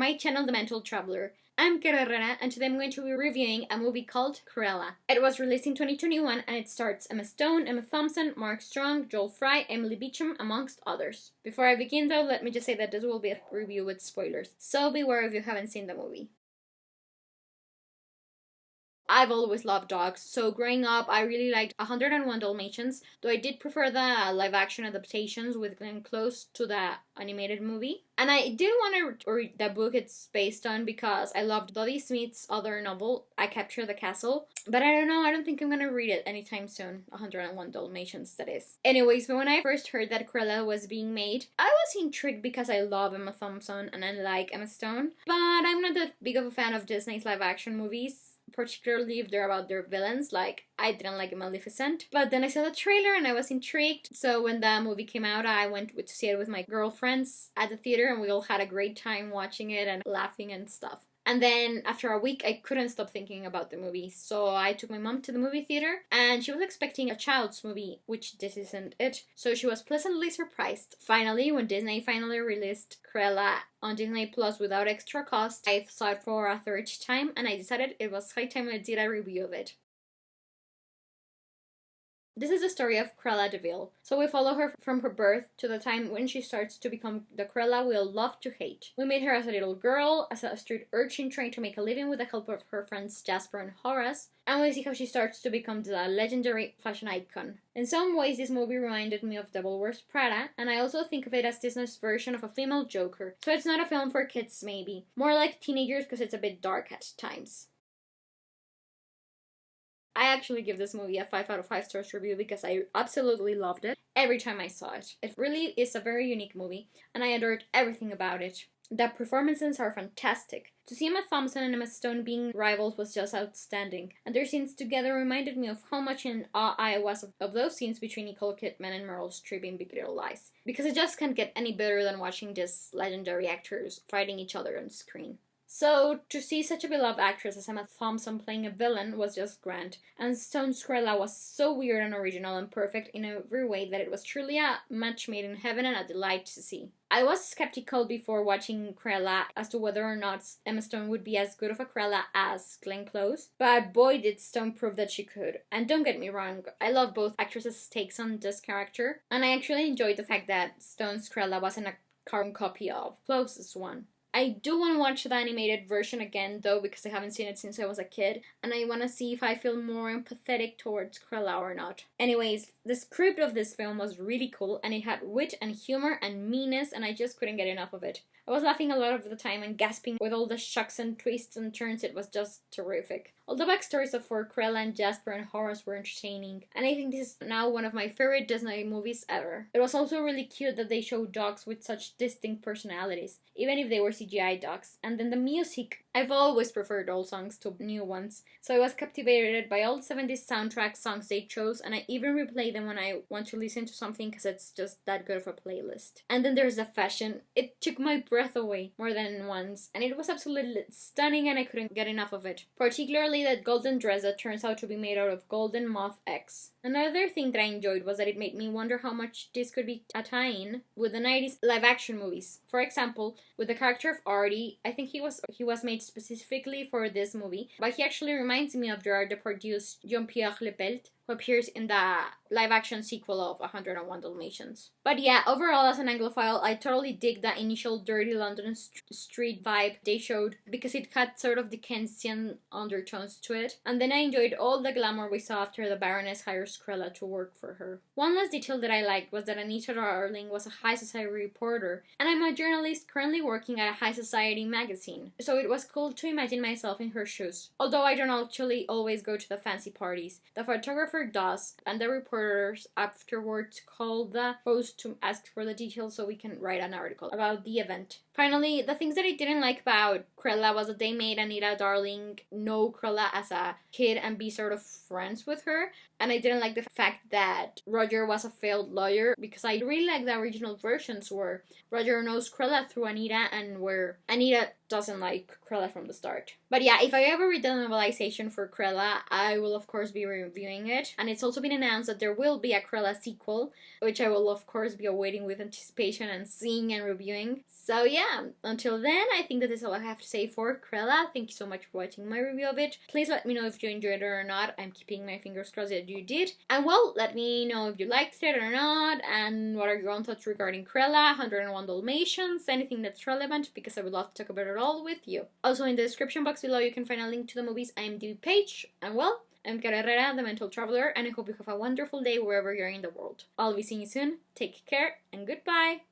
my channel The Mental Traveler. I'm Kara Herrera, and today I'm going to be reviewing a movie called Cruella. It was released in 2021 and it stars Emma Stone, Emma Thompson, Mark Strong, Joel Fry, Emily Beecham, amongst others. Before I begin though, let me just say that this will be a review with spoilers, so beware if you haven't seen the movie. I've always loved dogs, so growing up I really liked 101 Dalmatians, though I did prefer the live-action adaptations with Glenn Close to the animated movie. And I did want to read the book it's based on because I loved Dodie Smith's other novel, I Capture the Castle. But I don't know, I don't think I'm gonna read it anytime soon. 101 Dalmatians, that is. Anyways, but when I first heard that Cruella was being made, I was intrigued because I love Emma Thompson and I like Emma Stone. But I'm not that big of a fan of Disney's live-action movies, particularly if they're about their villains. Like, I didn't like Maleficent. But then I saw the trailer and I was intrigued. So when the movie came out, I went to see it with my girlfriends at the theater and we all had a great time watching it and laughing and stuff. And then after a week, I couldn't stop thinking about the movie. So I took my mom to the movie theater and she was expecting a child's movie, which this isn't it. So she was pleasantly surprised. Finally, when Disney finally released Cruella on Disney Plus without extra cost, I saw it for a third time and I decided it was high time I did a review of it. This is the story of Cruella de Vil. So we follow her from her birth to the time when she starts to become the Cruella we'll love to hate. We meet her as a little girl, as a street urchin trying to make a living with the help of her friends Jasper and Horace, and we see how she starts to become the legendary fashion icon. In some ways, this movie reminded me of Devil Wears Prada, and I also think of it as Disney's version of a female Joker. So it's not a film for kids maybe, more like teenagers because it's a bit dark at times. I actually give this movie a 5 out of 5 stars review because I absolutely loved it every time I saw it. It really is a very unique movie, and I adored everything about it. The performances are fantastic. To see Emma Thompson and Emma Stone being rivals was just outstanding, and their scenes together reminded me of how much in awe I was of those scenes between Nicole Kidman and Meryl Streep in Big Little Lies, because it just can't get any better than watching these legendary actors fighting each other on screen. So, to see such a beloved actress as Emma Thompson playing a villain was just grand, and Stone's Cruella was so weird and original and perfect in every way that it was truly a match made in heaven and a delight to see. I was skeptical before watching Cruella as to whether or not Emma Stone would be as good of a Cruella as Glenn Close, but boy did Stone prove that she could. And don't get me wrong, I love both actresses' takes on this character, and I actually enjoyed the fact that Stone's Cruella wasn't a carbon copy of Close's one. I do want to watch the animated version again though because I haven't seen it since I was a kid and I want to see if I feel more empathetic towards Cruella or not. Anyways, the script of this film was really cool and it had wit and humor and meanness and I just couldn't get enough of it. I was laughing a lot of the time and gasping with all the shocks and twists and turns. It was just terrific. All the backstories of Cruella and Jasper and Horace were entertaining, and I think this is now one of my favorite Disney movies ever. It was also really cute that they showed dogs with such distinct personalities, even if they were CGI dogs. And then the music, I've always preferred old songs to new ones, so I was captivated by all the 70s soundtrack songs they chose, and I even replay them when I want to listen to something because it's just that good of a playlist. And then there's the fashion. It took my breath away more than once, and it was absolutely stunning and I couldn't get enough of it. Particularly that golden dress that turns out to be made out of golden moth eggs. Another thing that I enjoyed was that it made me wonder how much this could be a tie-in with the 90s live-action movies. For example, with the character of Artie, I think he was made specifically for this movie, but he actually reminds me of Gerard Depardieu's Jean-Pierre Lepelt, who appears in the live-action sequel of 101 Dalmatians. But yeah, overall as an Anglophile, I totally dig the initial dirty London street vibe they showed because it had sort of Dickensian undertones to it, and then I enjoyed all the glamour we saw after the Baroness hires Cruella to work for her. One last detail that I liked was that Anita Darling was a high society reporter, and I'm a journalist currently working at a high society magazine, so it was cool to imagine myself in her shoes. Although I don't actually always go to the fancy parties, the photographer does, and the reporters afterwards call the host to ask for the details so we can write an article about the event. Finally, the things that I didn't like about Cruella was that they made Anita Darling know Cruella as a kid and be sort of friends with her, and I didn't like the fact that Roger was a failed lawyer because I really like the original versions where Roger knows Cruella through Anita and where Anita doesn't like Cruella from the start. But yeah, if I ever read the novelization for Cruella, I will of course be reviewing it, and it's also been announced that there will be a Cruella sequel, which I will of course be awaiting with anticipation and seeing and reviewing. So yeah, yeah, until then, I think that is all I have to say for Cruella. Thank you so much for watching my review of it. Please let me know if you enjoyed it or not. I'm keeping my fingers crossed that you did. And well, let me know if you liked it or not, and what are your own thoughts regarding Cruella, 101 Dalmatians, anything that's relevant, because I would love to talk about it all with you. Also, in the description box below, you can find a link to the movie's IMDb page. And well, I'm Cara Herrera, the Mental Traveler, and I hope you have a wonderful day wherever you're in the world. I'll be seeing you soon. Take care, and goodbye!